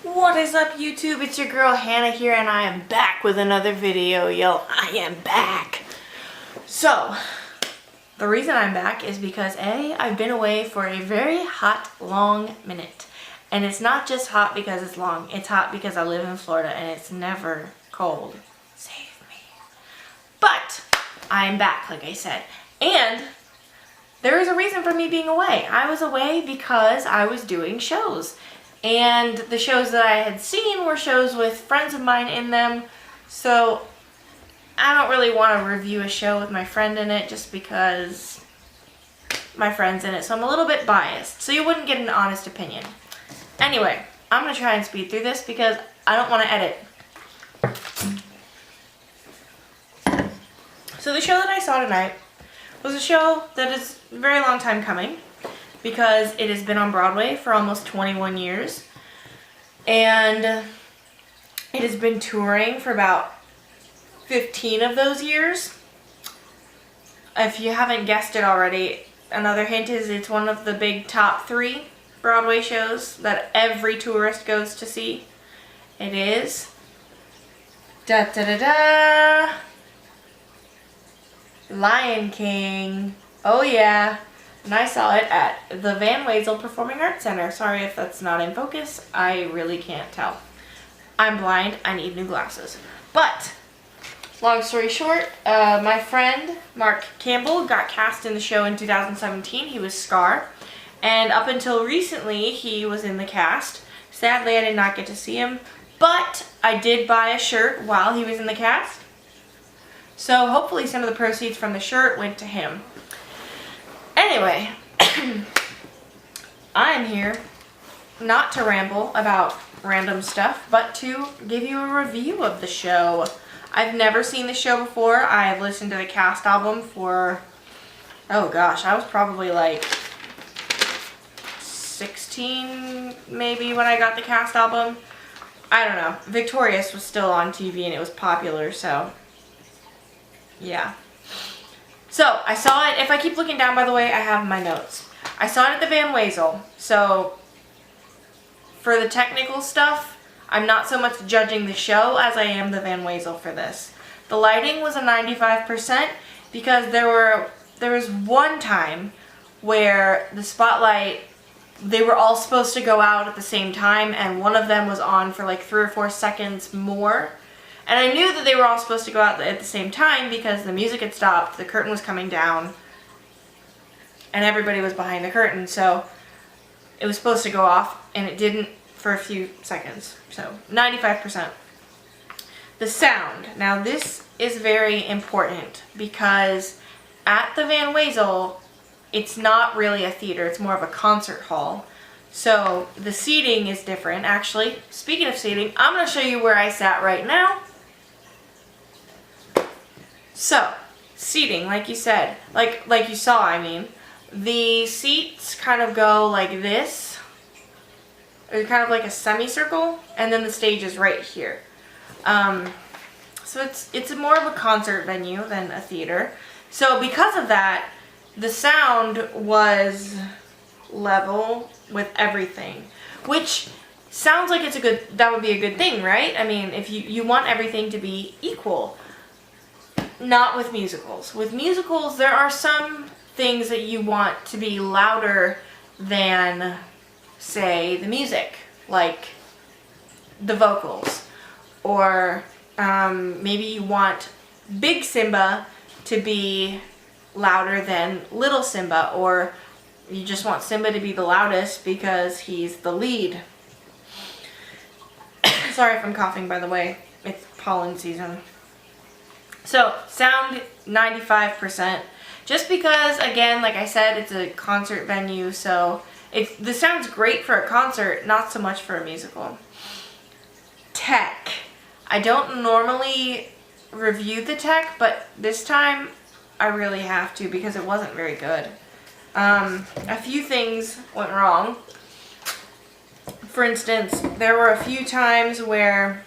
What is up, YouTube? It's your girl Hannah here, and I am back with another video. Yo, I am back. So, the reason I'm back is because I've been away for a very hot, long minute. And it's not just hot because it's long. It's hot because I live in Florida and it's never cold. Save me. But, I am back, like I said. And there is a reason for me being away. I was away because I was doing shows. And the shows that I had seen were shows with friends of mine in them. So I don't really want to review a show with my friend in it just because my friend's in it. So I'm a little bit biased. So you wouldn't get an honest opinion. Anyway, I'm going to try and speed through this because I don't want to edit. So the show that I saw tonight was a show that is a very long time coming, because it has been on Broadway for almost 21 years, and it has been touring for about 15 of those years. If you haven't guessed it already, another hint is it's one of the big top 3 Broadway shows that every tourist goes to see. It is Lion King. Oh yeah. And I saw it at the Van Wezel Performing Arts Center. Sorry if that's not in focus. I really can't tell. I'm blind. I need new glasses. But, long story short, my friend, Mark Campbell, got cast in the show in 2017. He was Scar. And up until recently, he was in the cast. Sadly, I did not get to see him. But I did buy a shirt while he was in the cast. So hopefully some of the proceeds from the shirt went to him. Anyway, I'm here not to ramble about random stuff, but to give you a review of the show. I've never seen the show before. I've listened to the cast album for, oh gosh, I was probably like 16 maybe when I got the cast album. I don't know. Victorious was still on TV and it was popular, so yeah. So, I saw it, if I keep looking down, by the way, I have my notes. I saw it at the Van Wezel, so for the technical stuff, I'm not so much judging the show as I am the Van Wezel for this. The lighting was a 95% because there was one time where the spotlight, they were all supposed to go out at the same time, and one of them was on for like 3 or 4 seconds more. And I knew that they were all supposed to go out at the same time because the music had stopped, the curtain was coming down, and everybody was behind the curtain. So it was supposed to go off, and it didn't for a few seconds. So 95%. The sound. Now this is very important because at the Van Wezel, it's not really a theater, it's more of a concert hall. So the seating is different. Actually, speaking of seating, I'm going to show you where I sat right now. So, seating, like you said, like you saw, I mean, the seats kind of go like this. They're kind of like a semicircle, and then the stage is right here. So it's more of a concert venue than a theater. So because of that, the sound was level with everything, which sounds like that would be a good thing, right? I mean, if you want everything to be equal. Not with musicals. With musicals, there are some things that you want to be louder than, say, the music, like the vocals. Or maybe you want Big Simba to be louder than Little Simba, or you just want Simba to be the loudest because he's the lead. Sorry if I'm coughing, by the way. It's pollen season. So, sound 95%. Just because, again, like I said, it's a concert venue, so the sound's great for a concert, not so much for a musical. Tech. I don't normally review the tech, but this time I really have to because it wasn't very good. A few things went wrong. For instance, there were a few times where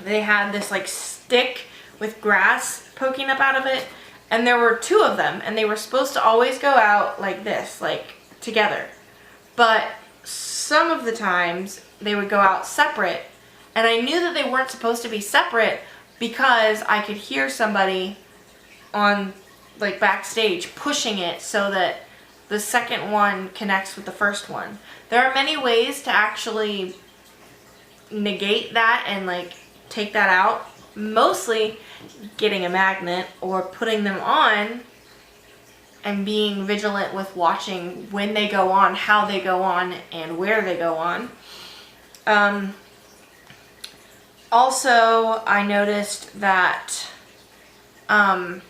they had this like stick with grass poking up out of it, and there were 2 of them, and they were supposed to always go out like this, like together. But some of the times they would go out separate, and I knew that they weren't supposed to be separate because I could hear somebody on, like, backstage pushing it so that the second one connects with the first one. There are many ways to actually negate that and, like, take that out. Mostly getting a magnet or putting them on and being vigilant with watching when they go on, how they go on, and where they go on. Also, I noticed that, I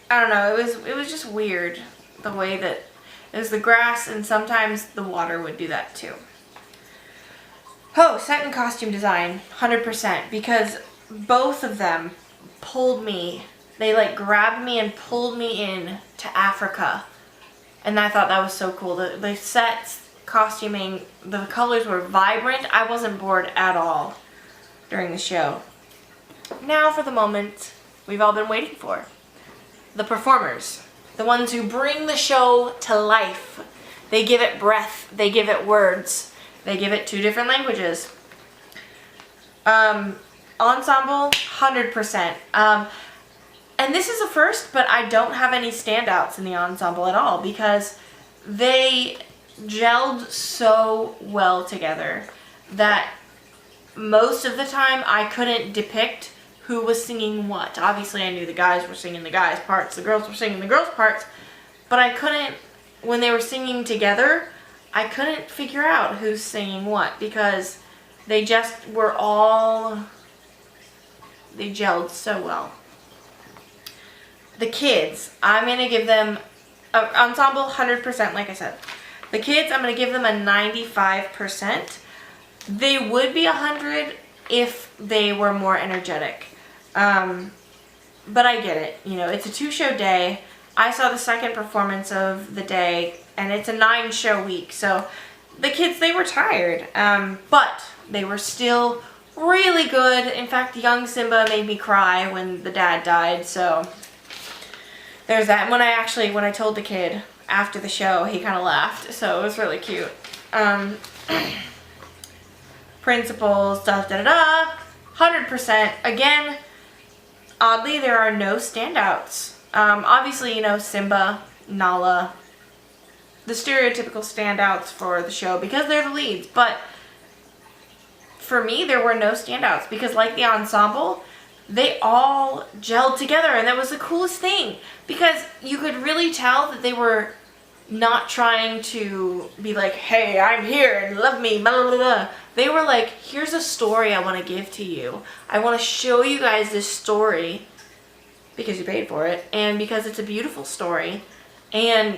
don't know, it was just weird the way that it was the grass, and sometimes the water would do that too. Oh, set and costume design, 100%, because both of them pulled me. They, like, grabbed me and pulled me in to Africa, and I thought that was so cool. The sets, costuming, the colors were vibrant. I wasn't bored at all during the show. Now for the moment we've all been waiting for. The performers, the ones who bring the show to life. They give it breath, they give it words, they give it 2 different languages. Ensemble, 100%. And this is a first, but I don't have any standouts in the ensemble at all because they gelled so well together that most of the time I couldn't depict who was singing what. Obviously I knew the guys were singing the guys' parts, the girls were singing the girls' parts, but I couldn't, when they were singing together, I couldn't figure out who's singing what because they just were all, they gelled so well. The kids, I'm going to give them, ensemble 100% like I said. The kids, I'm going to give them a 95%. They would be 100 if they were more energetic. But I get it. You know, it's a 2-show day. I saw the second performance of the day, and it's a 9-show week. So the kids, they were tired. But they were still really good. In fact, young Simba made me cry when the dad died. So there's that. And when I told the kid after the show, he kind of laughed. So it was really cute. Principals, 100%. Again, oddly, there are no standouts. Obviously, you know, Simba, Nala, the stereotypical standouts for the show because they're the leads. But for me, there were no standouts because like the ensemble, they all gelled together, and that was the coolest thing because you could really tell that they were not trying to be like, hey, I'm here and love me, blah, blah, blah. They were like, here's a story I want to give to you. I want to show you guys this story because you paid for it and because it's a beautiful story. And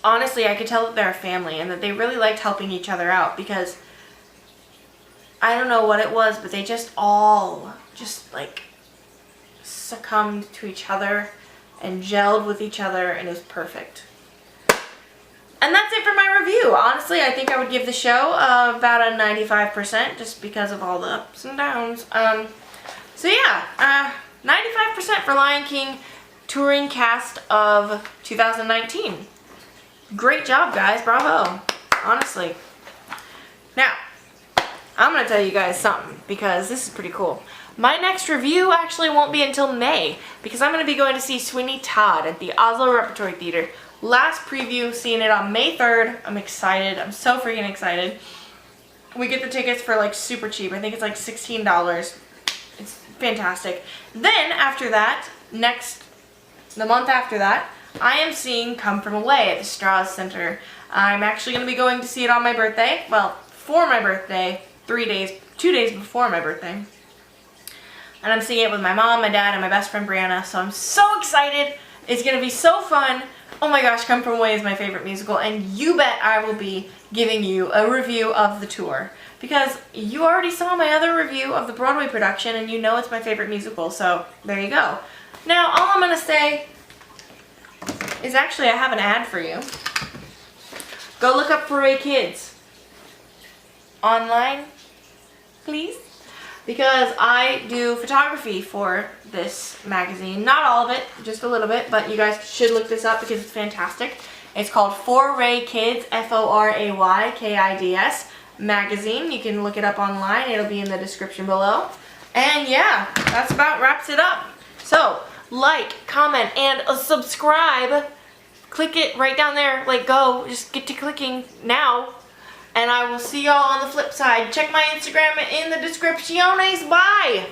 honestly, I could tell that they're a family and that they really liked helping each other out because I don't know what it was, but they just all like succumbed to each other and gelled with each other, and it was perfect. And that's it for my review. Honestly, I think I would give the show about a 95% just because of all the ups and downs. So yeah, 95% for Lion King touring cast of 2019. Great job, guys. Bravo. Honestly. Now, I'm going to tell you guys something because this is pretty cool. My next review actually won't be until May because I'm going to be going to see Sweeney Todd at the Oslo Repertory Theater. Last preview, seeing it on May 3rd. I'm excited. I'm so freaking excited. We get the tickets for like super cheap. I think it's like $16. It's fantastic. Then after that, the month after that, I am seeing Come From Away at the Strauss Center. I'm actually going to be going to see it on my birthday. Well, for my birthday, 2 days before my birthday. And I'm seeing it with my mom, my dad, and my best friend Brianna. So I'm so excited. It's going to be so fun. Oh my gosh, Come From Away is my favorite musical, and you bet I will be giving you a review of the tour. Because you already saw my other review of the Broadway production, and you know it's my favorite musical, so there you go. Now, all I'm going to say is actually I have an ad for you. Go look up Foray Kids online, please. Because I do photography for this magazine. Not all of it, just a little bit, but you guys should look this up because it's fantastic. It's called Foray Kids, Foray Kids magazine. You can look it up online. It'll be in the description below. And yeah, that's about wraps it up. So, like, comment, and subscribe. Click it right down there. Like, go. Just get to clicking now. And I will see y'all on the flip side. Check my Instagram in the descriptiones. Bye!